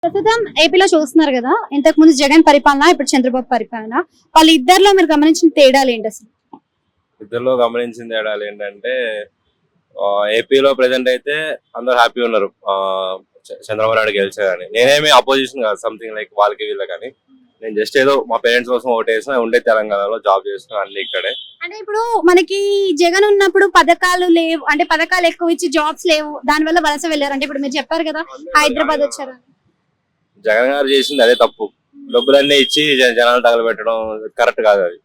ప్రస్తుతం ఏపీలో చూస్తున్నారు కదా, ఇంతకు ముందు జగన్ పరిపాలన, ఇప్పుడు చంద్రబాబు పరిపాలన. వాళ్ళ ఇద్దరిలో మీరు గమనించిన తేడాలు ఏంటి అసలు? ఇద్దరిలో గమనించిన తేడాలు ఏంటంటే ఏపీలో ప్రెసెంట్ అయితే అందరు హ్యాపీ ఉన్నారు. చంద్రబాబు నాయుడు గెలిచారని. నేనేమి అపోజిషన్ కాదు, సంథింగ్ లైక్ వాళ్ళకి వీళ్ళ కానీ. నేను జస్ట్ ఏదో మా పేరెంట్స్ కోసం ఓటేసిన, ఉండే తెలంగాణలో జాబ్ చేసిన అన్ని ఇక్కడే. అంటే ఇప్పుడు మనకి జగన్ ఉన్నప్పుడు పథకాలు లేవు, అంటే పథకాలు ఎక్కువ ఇచ్చి జాబ్స్ లేవు, దాని వల్ల వలస వెళ్ళారు. అంటే ఇప్పుడు మీరు చెప్పారు కదా హైదరాబాద్ వచ్చారు. జగన్ గారు చేసింది అదే తప్పు. డబ్బులన్నీ ఇచ్చి జనాలు తగలబెట్టడం కరెక్ట్ కాదు అది.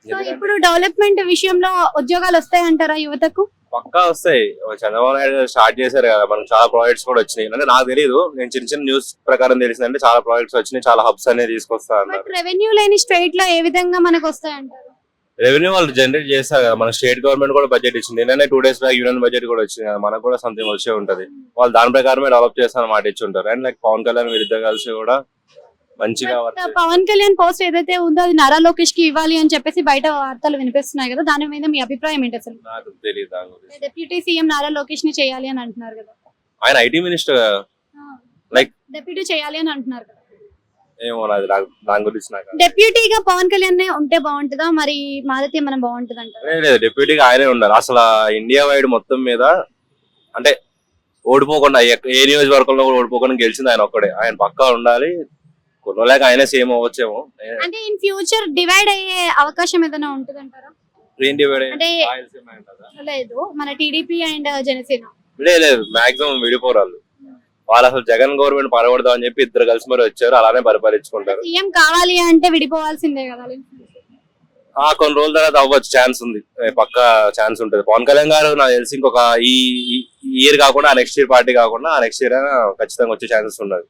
సో ఇప్పుడు డెవలప్మెంట్ విషయంలో ఉద్యోగాలు వస్తాయంటారా యువతకు? పక్కా వస్తాయి. చంద్రబాబు నాయుడు స్టార్ట్ చేశారు కదా, మనకు చాలా ప్రాజెక్ట్స్ కూడా వచ్చినాయి. అంటే నాకు తెలియదు, నేను చిన్న చిన్న న్యూస్ ప్రకారం తెలిసిందంటే చాలా ప్రాజెక్ట్స్ వచ్చినాయి, చాలా హబ్స్ అనేది తీసుకొస్తా అన్నారు. రెవెన్యూ లేని స్టేట్ లో ఏ విధంగా మనకు వస్తాయంటారు? రెవెన్యూ వాళ్ళు జనరేట్ చేస్తారు కదా, మన స్టేట్ గవర్నమెంట్ కూడా బడ్జెట్ ఇచ్చింది. నిన్ననే 2 days బ్యాక్ యూనియన్ బడ్జెట్ కూడా వచ్చింది కదా, మనకు కూడా సంథింగ్ వచ్చే ఉంటది. వాళ్ళు దాని ప్రకారమే డెవలప్ చేస్తారని మాట ఇచ్చి ఉంటారు. అండ్ లైక్ పవన్ కళ్యాణ్ వీరిద్దరు కలిసి కూడా మంచిగా పవన్ కళ్యాణ్ పోస్ట్ ఏదైతే ఉందో అది నారా లోకేష్ కి ఇవ్వాలి అని చెప్పేసి బయట వార్తలు వినిపిస్తున్నాయి కదా, దాని మీద మీ అభిప్రాయం ఏంటి అసలు? నాకు తెలియదు దాని గురించి. డిప్యూటీ సీఎం నారా లోకేష్ ని చేయాలి అని అంటున్నారు కదా, ఆయన ఐటీ మినిస్టర్ లైక్ డిప్యూటీ చేయాలి అని అంటున్నారు కదా. ఏమో దాని గురించి నాకు డిప్యూటీగా పవన్ కళ్యాణ్ ఉంటే బాగుంటుందా, మరి మారితే మనం బాగుంటుంది అంటారు? లేదు, డిప్యూటీగా ఆయనే ఉండాలి. అసలు ఇండియా వైడ్ మొత్తం మీద అంటే ఓడిపోకుండా ఏ నియోజకవర్గంలో కూడా ఓడిపోకుండా గెలిచింది ఆయన ఒక్కడే. ఆయన పక్కా ఉండాలి. కొనలేక ఆయనే సేమ్ అవ్వచ్చేమో. అంటే ఇన్ ఫ్యూచర్ డివైడ్ అయ్యే అవకాశం ఏదైనా ఉంటుంది అంటారా? అంటే లేదు, మన టీడీపీ అండ్ జనసేన లేదు, మాక్సిమం విడిపోరాళ్ళు. వాళ్ళు అసలు జగన్ గవర్నమెంట్ పరగొడదాం అని చెప్పి ఇద్దరు కలిసి మరి వచ్చారు, అలానే పరిపాలించుకుంటారు. సీఎం కావాలి అంటే విడిపోవాల్సిందే కదా. కొన్ని రోజుల తర్వాత అవ్వచ్చు, ఛాన్స్ ఉంది, పక్కా ఛాన్స్ ఉంటుంది. పవన్ కళ్యాణ్ గారు నాకు తెలిసి ఇంకొక ఈ ఇయర్ కాకుండా నెక్స్ట్ ఇయర్ పార్టీ కాకుండా నెక్స్ట్ ఇయర్ ఖచ్చితంగా వచ్చే ఛాన్సెస్ ఉన్నది.